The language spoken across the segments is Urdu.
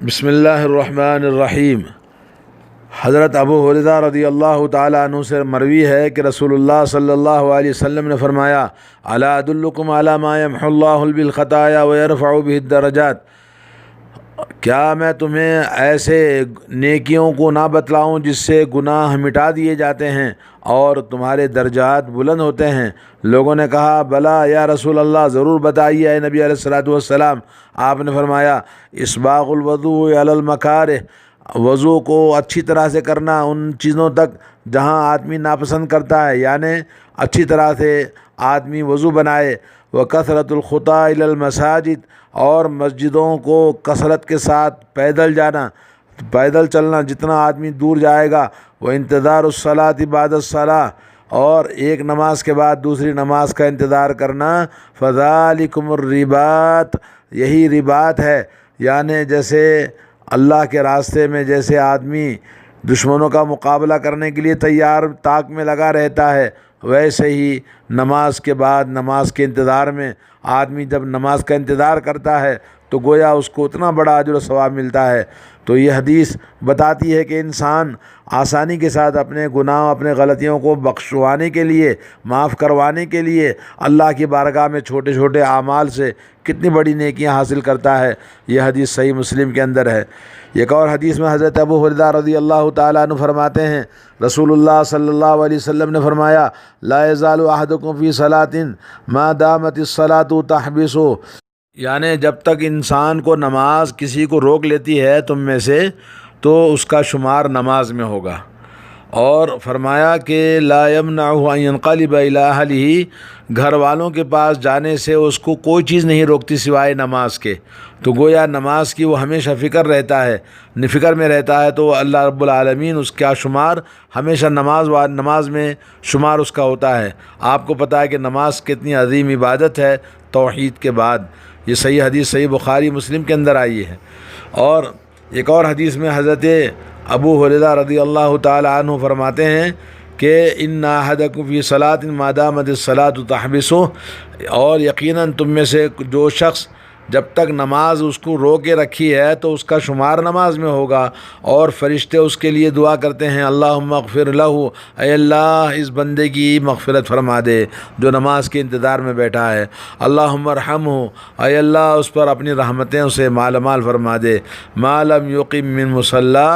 بسم اللہ الرحمن الرحیم۔ حضرت ابو ہریرہ رضی اللہ تعالیٰ عنہ سے مروی ہے کہ رسول اللہ صلی اللہ علیہ وسلم نے فرمایا، الا ادلکم علی ما یمحو اللہ بالخطایا ویرفع بہ الدرجات، کیا میں تمہیں ایسے نیکیوں کو نہ بتلاؤں جس سے گناہ مٹا دیے جاتے ہیں اور تمہارے درجات بلند ہوتے ہیں؟ لوگوں نے کہا بلا یا رسول اللہ، ضرور بتائیے اے نبی علیہ الصلوۃ والسلام۔ آپ نے فرمایا، اسباغ الوضوء علی المکارہ، وضو کو اچھی طرح سے کرنا ان چیزوں تک جہاں آدمی ناپسند کرتا ہے، یعنی اچھی طرح سے آدمی وضو بنائے۔ وکثرۃ الخطا الی المساجد، اور مسجدوں کو کثرت کے ساتھ پیدل جانا، پیدل چلنا، جتنا آدمی دور جائے گا۔ وانتظار الصلاۃ بعد الصلاۃ، اور ایک نماز کے بعد دوسری نماز کا انتظار کرنا۔ فذالکم الرباط، یہی رباط ہے، یعنی جیسے اللہ کے راستے میں جیسے آدمی دشمنوں کا مقابلہ کرنے کے لیے تیار طاق میں لگا رہتا ہے، ویسے ہی نماز کے بعد نماز کے انتظار میں آدمی جب نماز کا انتظار کرتا ہے تو گویا اس کو اتنا بڑا اجر و ثواب ملتا ہے۔ تو یہ حدیث بتاتی ہے کہ انسان آسانی کے ساتھ اپنے گناہ، اپنے غلطیوں کو بخشوانے کے لیے، معاف کروانے کے لیے اللہ کی بارگاہ میں چھوٹے چھوٹے اعمال سے کتنی بڑی نیکیاں حاصل کرتا ہے۔ یہ حدیث صحیح مسلم کے اندر ہے۔ ایک اور حدیث میں حضرت ابو ہریرہ رضی اللہ تعالیٰ عنہ فرماتے ہیں، رسول اللہ صلی اللہ علیہ وسلم نے فرمایا، لا یزال احدکم فی صلاۃ ما دامت الصلاۃ تحبسہ، یعنی جب تک انسان کو نماز کسی کو روک لیتی ہے تم میں سے، تو اس کا شمار نماز میں ہوگا۔ اور فرمایا کہ لا یمنعہ ان ینقلب الی اہلہ، گھر والوں کے پاس جانے سے اس کو کوئی چیز نہیں روکتی سوائے نماز کے۔ تو گویا نماز کی وہ ہمیشہ فکر رہتا ہے، فکر میں رہتا ہے، تو اللہ رب العالمین اس کا شمار ہمیشہ نماز میں شمار اس کا ہوتا ہے۔ آپ کو پتہ ہے کہ نماز کتنی عظیم عبادت ہے توحید کے بعد۔ یہ صحیح حدیث صحیح بخاری مسلم کے اندر آئی ہے۔ اور ایک اور حدیث میں حضرت ابو ہریرہ رضی اللہ تعالیٰ عنہ فرماتے ہیں کہ ان احدکم فی صلاۃ ما دامت الصلاۃ تحبسہ، اور یقیناً تم میں سے جو شخص جب تک نماز اس کو رو کے رکھی ہے تو اس کا شمار نماز میں ہوگا، اور فرشتے اس کے لیے دعا کرتے ہیں، اللہم اغفر لہ، اے اللہ اس بندے کی مغفرت فرما دے جو نماز کے انتظار میں بیٹھا ہے۔ اللہم ارحمہ، اے اللہ اس پر اپنی رحمتیں اسے مال مال فرما دے۔ ما لم یقم من مصلی،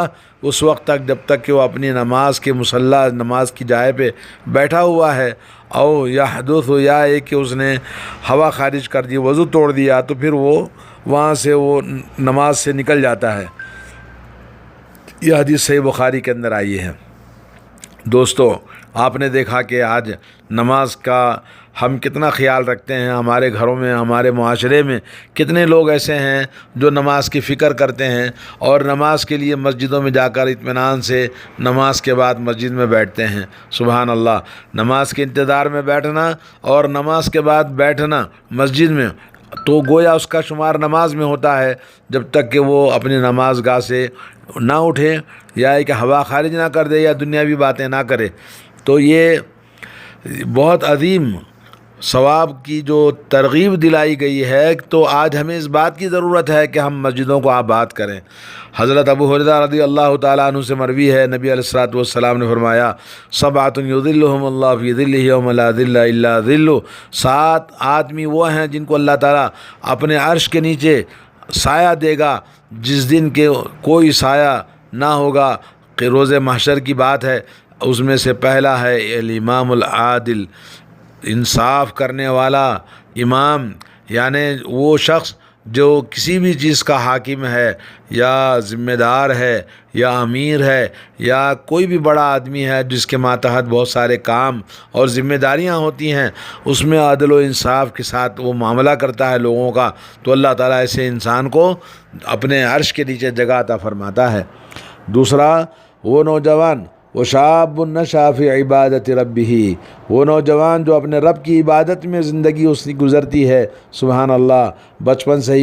اس وقت تک جب تک کہ وہ اپنی نماز کے مصلی، نماز کی جائے پہ بیٹھا ہوا ہے۔ او یحدث، یا ایک کہ اس نے ہوا خارج کر دی، وضو توڑ دیا، تو پھر وہ وہاں سے وہ نماز سے نکل جاتا ہے۔ یہ حدیث صحیح بخاری کے اندر آئی ہے۔ دوستو، آپ نے دیکھا کہ آج نماز کا ہم کتنا خیال رکھتے ہیں، ہمارے گھروں میں، ہمارے معاشرے میں کتنے لوگ ایسے ہیں جو نماز کی فکر کرتے ہیں اور نماز کے لیے مسجدوں میں جا کر اطمینان سے نماز کے بعد مسجد میں بیٹھتے ہیں۔ سبحان اللہ، نماز کے انتظار میں بیٹھنا اور نماز کے بعد بیٹھنا مسجد میں، تو گویا اس کا شمار نماز میں ہوتا ہے جب تک کہ وہ اپنی نماز گاہ سے نہ اٹھے، یا کہ ہوا خارج نہ کر دے، یا دنیاوی باتیں نہ کرے۔ تو یہ بہت عظیم ثواب کی جو ترغیب دلائی گئی ہے، تو آج ہمیں اس بات کی ضرورت ہے کہ ہم مسجدوں کو آباد کریں۔ حضرت ابو ہریرہ رضی اللہ تعالیٰ عنہ سے مروی ہے، نبی علیہ الصلوۃ والسلام نے فرمایا، سبعۃ یظلھم اللہ فی ظلہ یوم لا ظل الا ظلہ، 7 آدمی وہ ہیں جن کو اللہ تعالیٰ اپنے عرش کے نیچے سایہ دے گا جس دن کے کوئی سایہ نہ ہوگا، کہ روز محشر کی بات ہے۔ اس میں سے پہلا ہے الامام العادل، انصاف کرنے والا امام، یعنی وہ شخص جو کسی بھی چیز کا حاکم ہے، یا ذمہ دار ہے، یا امیر ہے، یا کوئی بھی بڑا آدمی ہے جس کے ماتحت بہت سارے کام اور ذمہ داریاں ہوتی ہیں، اس میں عدل و انصاف کے ساتھ وہ معاملہ کرتا ہے لوگوں کا، تو اللہ تعالیٰ ایسے انسان کو اپنے عرش کے نیچے جگہ عطا فرماتا ہے۔ دوسرا، وہ نوجوان، وہ شاب نشأ فی عبادت ربہ، وہ نوجوان جو اپنے رب کی عبادت میں زندگی اس کی گزرتی ہے۔ سبحان اللہ، بچپن سے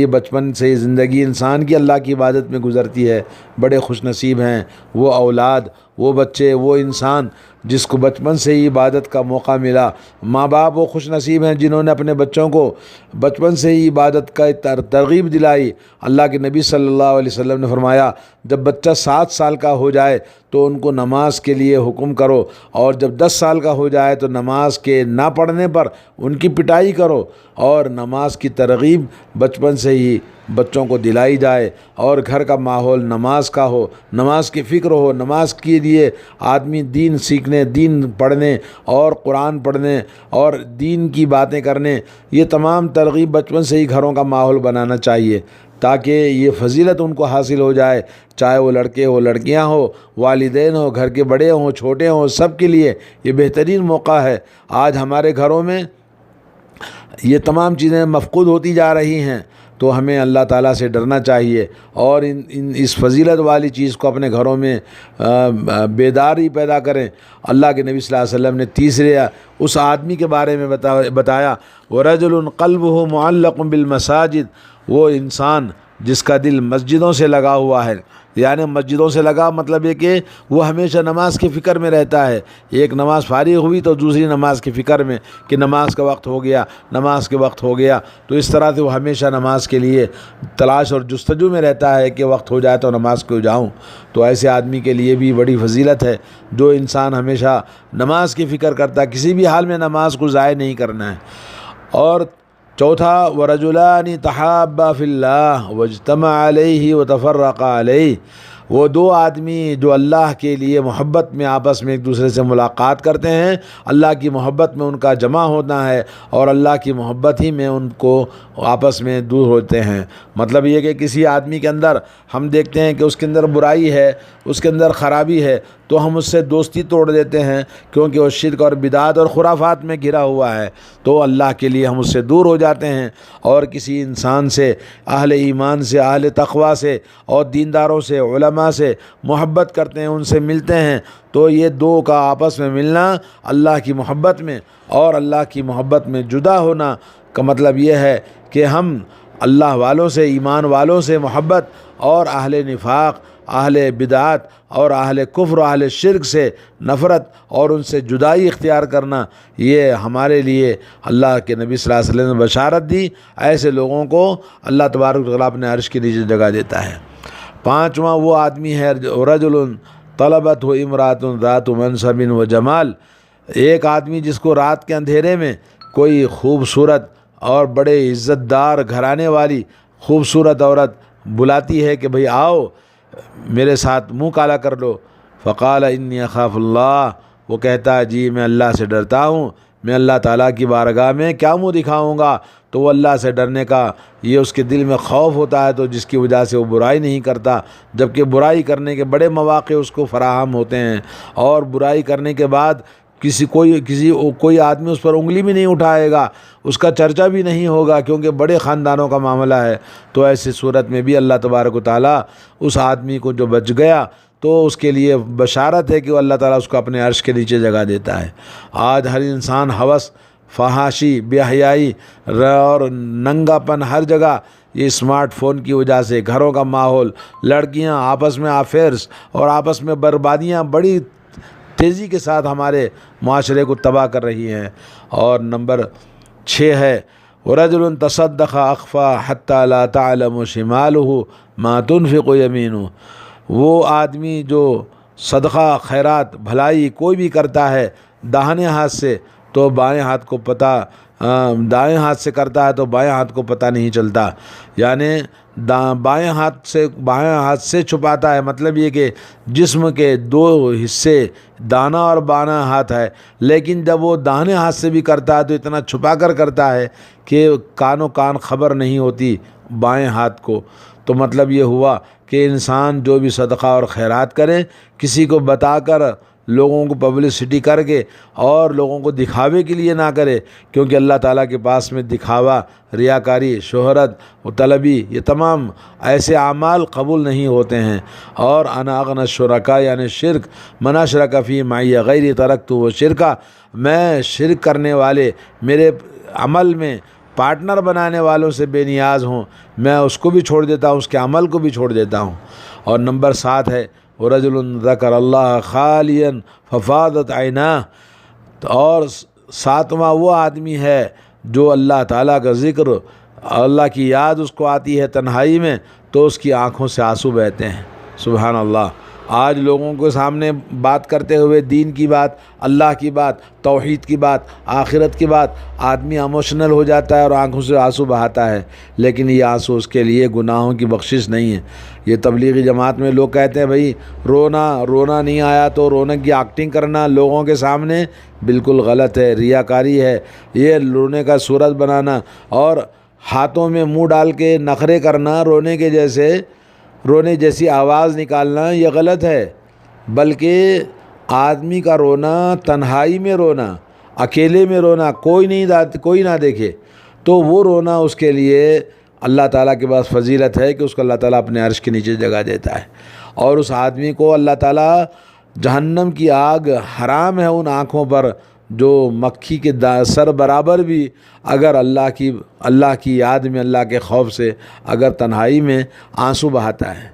ہی زندگی انسان کی اللہ کی عبادت میں گزرتی ہے۔ بڑے خوش نصیب ہیں وہ اولاد وہ بچے، وہ انسان جس کو بچپن سے ہی عبادت کا موقع ملا، ماں باپ وہ خوش نصیب ہیں جنہوں نے اپنے بچوں کو بچپن سے ہی عبادت کا ترغیب دلائی۔ اللہ کے نبی صلی اللہ علیہ وسلم نے فرمایا جب بچہ 7 سال کا ہو جائے تو ان کو نماز کے لیے حکم کرو، اور جب 10 سال کا ہو جائے تو نماز کے نہ پڑھنے پر ان کی پٹائی کرو، اور نماز کی ترغیب بچپن سے ہی بچوں کو دلائی جائے، اور گھر کا ماحول نماز کا ہو، نماز کی فکر ہو، نماز کے لیے آدمی دین سیکھنے، دین پڑھنے اور قرآن پڑھنے اور دین کی باتیں کرنے، یہ تمام ترغیب بچپن سے ہی گھروں کا ماحول بنانا چاہیے تاکہ یہ فضیلت ان کو حاصل ہو جائے، چاہے وہ لڑکے ہو، لڑکیاں ہو، والدین ہو، گھر کے بڑے ہوں، چھوٹے ہوں، سب کے لیے یہ بہترین موقع ہے۔ آج ہمارے گھروں میں یہ تمام چیزیں مفقود ہوتی جا رہی ہیں، تو ہمیں اللہ تعالیٰ سے ڈرنا چاہیے اور اس فضیلت والی چیز کو اپنے گھروں میں بیداری پیدا کریں۔ اللہ کے نبی صلی اللہ علیہ وسلم نے تیسرے اس آدمی کے بارے میں بتایا وَرَجُلٌ قَلْبُهُ مُعَلَّقٌ بِالْمَسَاجِدِ، وہ انسان جس کا دل مسجدوں سے لگا ہوا ہے، یعنی مسجدوں سے لگا مطلب یہ کہ وہ ہمیشہ نماز کی فکر میں رہتا ہے، ایک نماز فارغ ہوئی تو دوسری نماز کی فکر میں کہ نماز کا وقت ہو گیا، نماز کے وقت ہو گیا، تو اس طرح سے وہ ہمیشہ نماز کے لیے تلاش اور جستجو میں رہتا ہے کہ وقت ہو جائے تو نماز کو جاؤں۔ تو ایسے آدمی کے لیے بھی بڑی فضیلت ہے جو انسان ہمیشہ نماز کی فکر کرتا ہے، کسی بھی حال میں نماز کو ضائع نہیں کرنا ہے۔ اور چوتھا وَرَجُلَانِ تَحَابَّا فِي اللَّهِ وَاجْتَمَعَا عَلَيْهِ وَتَفَرَّقَا عَلَيْهِ، وہ دو آدمی جو اللہ کے لیے محبت میں آپس میں ایک دوسرے سے ملاقات کرتے ہیں، اللہ کی محبت میں ان کا جمع ہونا ہے اور اللہ کی محبت ہی میں ان کو آپس میں دور ہوتے ہیں۔ مطلب یہ کہ کسی آدمی کے اندر ہم دیکھتے ہیں کہ اس کے اندر برائی ہے، اس کے اندر خرابی ہے، تو ہم اس سے دوستی توڑ دیتے ہیں کیونکہ وہ شرک اور بدعات اور خرافات میں گھرا ہوا ہے، تو اللہ کے لیے ہم اس سے دور ہو جاتے ہیں۔ اور کسی انسان سے، اہل ایمان سے، اہل تقویٰ سے اور دینداروں سے، علماء سے محبت کرتے ہیں، ان سے ملتے ہیں، تو یہ دو کا آپس میں ملنا اللہ کی محبت میں اور اللہ کی محبت میں جدا ہونا کا مطلب یہ ہے کہ ہم اللہ والوں سے، ایمان والوں سے محبت اور اہل نفاق، اہل بدعات اور اہل کفر و اہل شرک سے نفرت اور ان سے جدائی اختیار کرنا، یہ ہمارے لیے اللہ کے نبی صلی اللہ علیہ وسلم نے بشارت دی۔ ایسے لوگوں کو اللہ تبارک و تعالیٰ اپنے عرش کے نیچے جگہ دیتا ہے۔ پانچواں وہ آدمی ہے رجل طلبت ہو امرات ذات منصب و جمال، ایک آدمی جس کو رات کے اندھیرے میں کوئی خوبصورت اور بڑے عزت دار گھرانے والی خوبصورت عورت بلاتی ہے کہ بھئی آؤ میرے ساتھ منہ کالا کر لو، فقال انی اخاف اللہ، وہ کہتا ہے جی میں اللہ سے ڈرتا ہوں، میں اللہ تعالیٰ کی بارگاہ میں کیا منہ دکھاؤں گا، تو وہ اللہ سے ڈرنے کا یہ اس کے دل میں خوف ہوتا ہے، تو جس کی وجہ سے وہ برائی نہیں کرتا، جبکہ برائی کرنے کے بڑے مواقع اس کو فراہم ہوتے ہیں، اور برائی کرنے کے بعد کوئی آدمی اس پر انگلی بھی نہیں اٹھائے گا، اس کا چرچا بھی نہیں ہوگا کیونکہ بڑے خاندانوں کا معاملہ ہے۔ تو ایسی صورت میں بھی اللہ تبارک و تعالیٰ اس آدمی کو جو بچ گیا تو اس کے لیے بشارت ہے کہ اللہ تعالیٰ اس کو اپنے عرش کے نیچے جگہ دیتا ہے۔ آج ہر انسان ہوس، فحاشی، بے حیائی اور ننگا پن ہر جگہ، یہ اسمارٹ فون کی وجہ سے گھروں کا ماحول، لڑکیاں آپس میں افیئرس اور آپس میں بربادیاں بڑی تیزی کے ساتھ ہمارے معاشرے کو تباہ کر رہی ہیں۔ اور نمبر 6 ہے وَرَجُلٌ تَصَدَّقَ أَخْفَى حَتَّى لَا تَعْلَمُ شِمَالُهُ مَا تُنْفِقُ يَمِينُهُ، وہ آدمی جو صدقہ، خیرات، بھلائی کوئی بھی کرتا ہے داہنے ہاتھ سے تو بائیں ہاتھ کو پتہ، دائیں ہاتھ سے کرتا ہے تو بائیں ہاتھ کو پتہ نہیں چلتا، یعنی بائیں ہاتھ سے چھپاتا ہے، مطلب یہ کہ جسم کے 2 حصے دانا اور بائیں ہاتھ ہے، لیکن جب وہ داہنے ہاتھ سے بھی کرتا ہے تو اتنا چھپا کر کرتا ہے کہ کان خبر نہیں ہوتی بائیں ہاتھ کو۔ تو مطلب یہ ہوا کہ انسان جو بھی صدقہ اور خیرات کرے کسی کو بتا کر، لوگوں کو پبلسٹی کر کے اور لوگوں کو دکھاوے کے لیے نہ کرے، کیونکہ اللہ تعالیٰ کے پاس میں دکھاوا، ریاکاری، شہرت و طلبی، یہ تمام ایسے اعمال قبول نہیں ہوتے ہیں۔ اور انا اغنی الشرکاء یعنی شرک، من اشرک فی معی غیری ترکتہ وشرکہ، میں شرک کرنے والے، میرے عمل میں پارٹنر بنانے والوں سے بے نیاز ہوں، میں اس کو بھی چھوڑ دیتا ہوں، اس کے عمل کو بھی چھوڑ دیتا ہوں۔ اور نمبر 7 ہے ورجل ذکر اللہ خالیا ففاضت عیناہ، اور ساتواں وہ آدمی ہے جو اللہ تعالیٰ کا ذکر، اللہ کی یاد اس کو آتی ہے تنہائی میں تو اس کی آنکھوں سے آنسو بہتے ہیں۔ سبحان اللہ۔ آج لوگوں کے سامنے بات کرتے ہوئے دین کی بات، اللہ کی بات، توحید کی بات، آخرت کی بات، آدمی ایموشنل ہو جاتا ہے اور آنکھوں سے آنسو بہاتا ہے، لیکن یہ آنسو اس کے لیے گناہوں کی بخشش نہیں ہے۔ یہ تبلیغی جماعت میں لوگ کہتے ہیں بھائی رونا نہیں آیا تو رونے کی ایکٹنگ کرنا لوگوں کے سامنے بالکل غلط ہے، ریاکاری ہے۔ یہ رونے کا صورت بنانا اور ہاتھوں میں منہ ڈال کے نخرے کرنا، رونے جیسی آواز نکالنا، یہ غلط ہے۔ بلکہ آدمی کا رونا، تنہائی میں رونا، اکیلے میں رونا، کوئی نہ دیکھے تو وہ رونا اس کے لیے اللہ تعالیٰ کے پاس فضیلت ہے کہ اس کو اللہ تعالیٰ اپنے عرش کے نیچے جگہ دیتا ہے، اور اس آدمی کو اللہ تعالیٰ جہنم کی آگ حرام ہے ان آنکھوں پر جو مکھی کے سر برابر بھی اگر اللہ کی یاد میں، اللہ کے خوف سے اگر تنہائی میں آنسو بہاتا ہے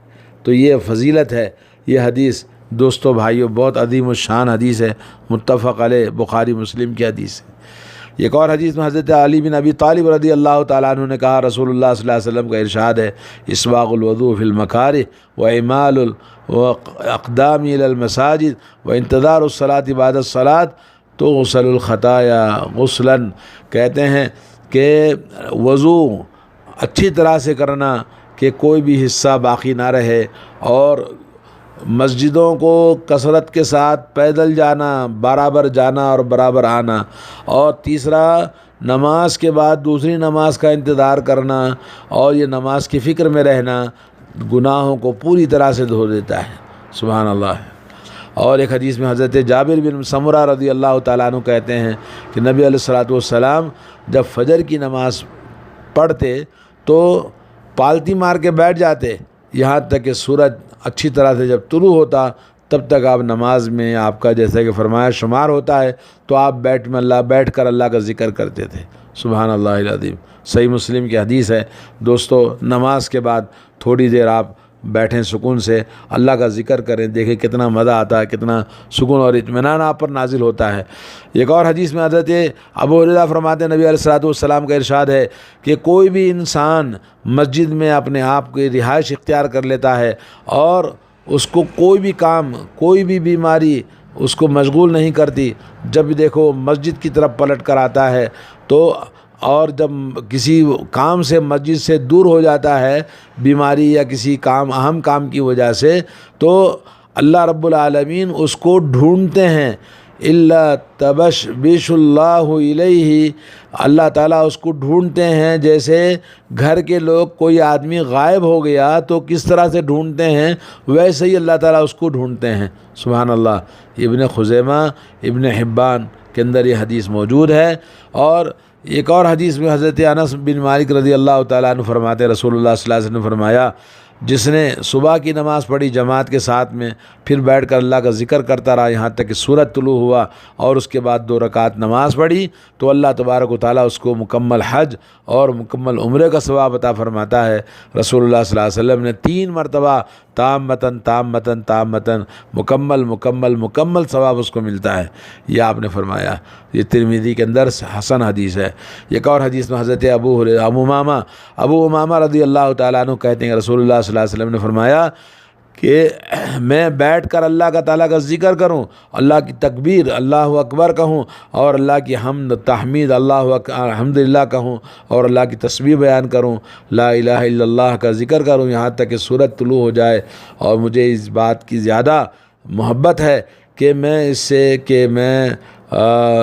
تو یہ فضیلت ہے۔ یہ حدیث دوستو بھائیو بہت عظیم الشان حدیث ہے، متفق علیہ، بخاری مسلم کی حدیث ہے۔ ایک اور حدیث میں حضرت علی بن ابی طالب رضی اللہ تعالیٰ عنہ نے کہا، رسول اللہ صلی اللہ علیہ وسلم کا ارشاد ہے، اسباغ الوضوء فی المکارہ واعمال الاقدام الی المساجد وانتظار الصلاۃ بعد الصلاۃ تغسل الخطایا غسلا، کہتے ہیں کہ وضو اچھی طرح سے کرنا کہ کوئی بھی حصہ باقی نہ رہے، اور مسجدوں کو کثرت کے ساتھ پیدل جانا، برابر جانا اور برابر آنا، اور تیسرا نماز کے بعد دوسری نماز کا انتظار کرنا، اور یہ نماز کی فکر میں رہنا گناہوں کو پوری طرح سے دھو دیتا ہے۔ سبحان اللہ۔ اور ایک حدیث میں حضرت جابر بن سمرہ رضی اللہ تعالیٰ عنہ کہتے ہیں کہ نبی علیہ الصلوۃ والسلام جب فجر کی نماز پڑھتے تو پالتی مار کے بیٹھ جاتے، یہاں تک کہ سورج اچھی طرح سے جب طلوع ہوتا تب تک آپ نماز میں، آپ کا جیسا کہ فرمایا شمار ہوتا ہے تو آپ بیٹھ کر اللہ کا ذکر کرتے تھے۔ سبحان اللہ العظیم۔ صحیح مسلم کی حدیث ہے۔ دوستو، نماز کے بعد تھوڑی دیر آپ بیٹھیں، سکون سے اللہ کا ذکر کریں، دیکھیں کتنا مزہ آتا ہے، کتنا سکون اور اطمینان آپ پر نازل ہوتا ہے۔ ایک اور حدیث میں حضرت ابو ہریرہ فرماتے ہیں، نبی علیہ الصلوۃ والسلام کا ارشاد ہے کہ کوئی بھی انسان مسجد میں اپنے آپ کی رہائش اختیار کر لیتا ہے اور اس کو کوئی بھی کام، کوئی بھی بیماری اس کو مشغول نہیں کرتی، جب بھی دیکھو مسجد کی طرف پلٹ کر آتا ہے تو، اور جب کسی کام سے مسجد سے دور ہو جاتا ہے بیماری یا کسی اہم کام کی وجہ سے، تو اللہ رب العالمین اس کو ڈھونڈتے ہیں، الا تبشبش اللہ الیہ، اللہ تعالیٰ اس کو ڈھونڈتے ہیں جیسے گھر کے لوگ، کوئی آدمی غائب ہو گیا تو کس طرح سے ڈھونڈتے ہیں ویسے ہی اللہ تعالیٰ اس کو ڈھونڈتے ہیں۔ سبحان اللہ۔ ابن خزیمہ، ابن حبان کے اندر یہ حدیث موجود ہے۔ اور ایک اور حدیث میں حضرت انس بن مالک رضی اللہ تعالیٰ عنہ فرماتے ہیں، رسول اللہ صلی اللہ علیہ وسلم نے فرمایا، جس نے صبح کی نماز پڑھی جماعت کے ساتھ میں، پھر بیٹھ کر اللہ کا ذکر کرتا رہا یہاں تک کہ سورج طلوع ہوا، اور اس کے بعد 2 رکعت نماز پڑھی، تو اللہ تبارک و تعالیٰ اس کو مکمل حج اور مکمل عمرے کا ثواب عطا فرماتا ہے۔ رسول اللہ صلی اللہ علیہ وسلم نے 3 مرتبہ تامتن مکمل ثواب اس کو ملتا ہے، یہ آپ نے فرمایا۔ یہ ترمذی کے اندر حسن حدیث ہے۔ ایک اور حدیث میں حضرت ابو امامہ رضی اللہ تعالیٰ عنہ کہتے ہیں، رسول اللہ صلی اللہ علیہ وسلم نے فرمایا کہ میں بیٹھ کر اللہ کا تعالیٰ کا ذکر کروں، اللہ کی تکبیر، اللہ اکبر کہوں، اور اللہ کی حمد تحمید، الحمدللہ کہوں، اور اللہ کی تسبیح بیان کروں، لا الہ الا اللہ کا ذکر کروں یہاں تک کہ سورج طلوع ہو جائے، اور مجھے اس بات کی زیادہ محبت ہے کہ میں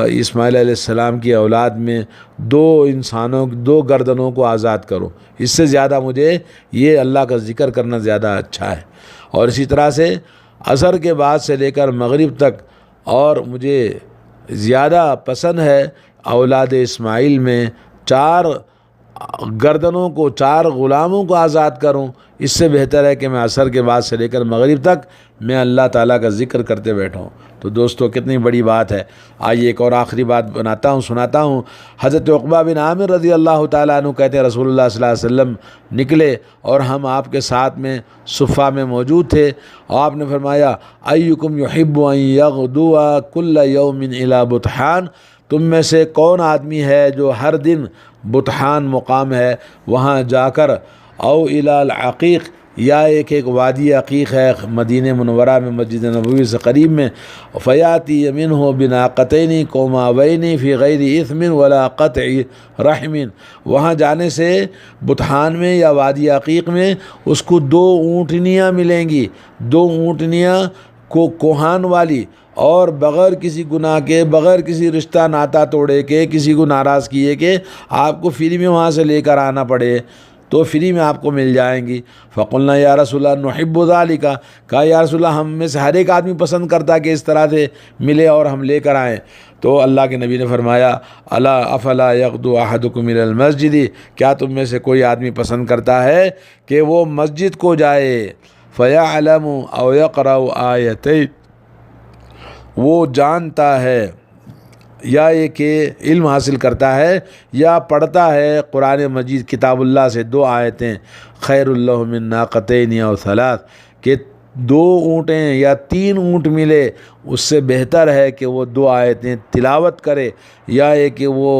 اسماعیل علیہ السلام کی اولاد میں 2 گردنوں کو آزاد کروں، اس سے زیادہ مجھے یہ اللہ کا ذکر کرنا زیادہ اچھا ہے۔ اور اسی طرح سے عصر کے بعد سے لے کر مغرب تک، اور مجھے زیادہ پسند ہے اولاد اسماعیل میں گردنوں کو 4 غلاموں کو آزاد کروں، اس سے بہتر ہے کہ میں عصر کے بعد سے لے کر مغرب تک میں اللہ تعالیٰ کا ذکر کرتے بیٹھوں۔ تو دوستو کتنی بڑی بات ہے۔ آئیے ایک اور آخری بات سناتا ہوں۔ حضرت عقبہ بن عامر رضی اللہ تعالیٰ عنہ کہتے ہیں رسول اللہ صلی اللہ علیہ وسلم نکلے اور ہم آپ کے ساتھ میں صفہ میں موجود تھے، اور آپ نے فرمایا ایکم یحب ان یغدو کل یوم الی بطحان، تم میں سے کون آدمی ہے جو ہر دن بطحان مقام ہے وہاں جا کر، او الی العقیق، یا ایک وادی عقیق ہے مدینہ منورہ میں مسجد نبوی سے قریب میں، فیاتی منہ بناقتین قوماوین فی غیر اثم ولا قطع رحم، وہاں جانے سے بطحان میں یا وادی عقیق میں اس کو 2 اونٹنیاں ملیں گی، 2 اونٹنیاں کو کوہان والی، اور بغیر کسی گناہ کے، بغیر کسی رشتہ ناتا توڑے کے، کسی کو ناراض کیے کہ آپ کو فری میں وہاں سے لے کر آنا پڑے، تو فری میں آپ کو مل جائیں گی۔ فقلنا یا رسول اللہ نحب ذالک، کہا یا رسول اللہ ہم میں سے ہر ایک آدمی پسند کرتا کہ اس طرح سے ملے اور ہم لے کر آئیں۔ تو اللہ کے نبی نے فرمایا الا افلا یغدو احدکم الی المسجد، کیا تم میں سے کوئی آدمی پسند کرتا ہے کہ وہ مسجد کو جائے، فیعلم او یقرأ آیتین، وہ جانتا ہے یا یہ کہ علم حاصل کرتا ہے یا پڑھتا ہے قرآن مجید کتاب اللہ سے 2 آیتیں، خیر اللہ من ناقتین او 3، کہ 2 اونٹیں یا 3 اونٹ ملے اس سے بہتر ہے کہ وہ 2 آیتیں تلاوت کرے یا یہ کہ وہ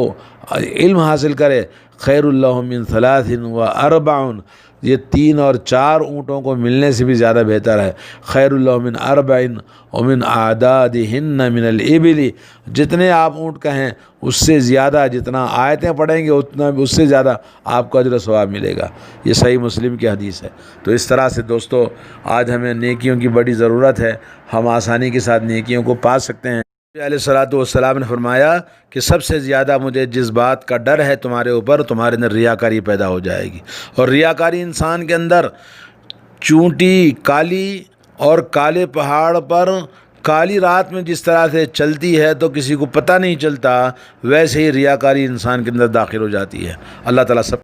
علم حاصل کرے، خیر اللہ من 3 و 4، یہ 3 اور 4 اونٹوں کو ملنے سے بھی زیادہ بہتر ہے، خیر اللہ من 4 ومن اعدادہن من الابل، جتنے آپ اونٹ کہیں اس سے زیادہ، جتنا آیتیں پڑھیں گے اتنا اس سے زیادہ آپ کو اجر و ثواب ملے گا۔ یہ صحیح مسلم کی حدیث ہے۔ تو اس طرح سے دوستو آج ہمیں نیکیوں کی بڑی ضرورت ہے، ہم آسانی کے ساتھ نیکیوں کو پا سکتے ہیں۔ علیہ الصلوۃ والسلام نے فرمایا کہ سب سے زیادہ مجھے جس بات کا ڈر ہے تمہارے اوپر، تمہارے اندر ریاکاری پیدا ہو جائے گی، اور ریاکاری انسان کے اندر چونٹی کالی اور کالے پہاڑ پر کالی رات میں جس طرح سے چلتی ہے تو کسی کو پتہ نہیں چلتا، ویسے ہی ریاکاری انسان کے اندر داخل ہو جاتی ہے۔ اللہ تعالیٰ سب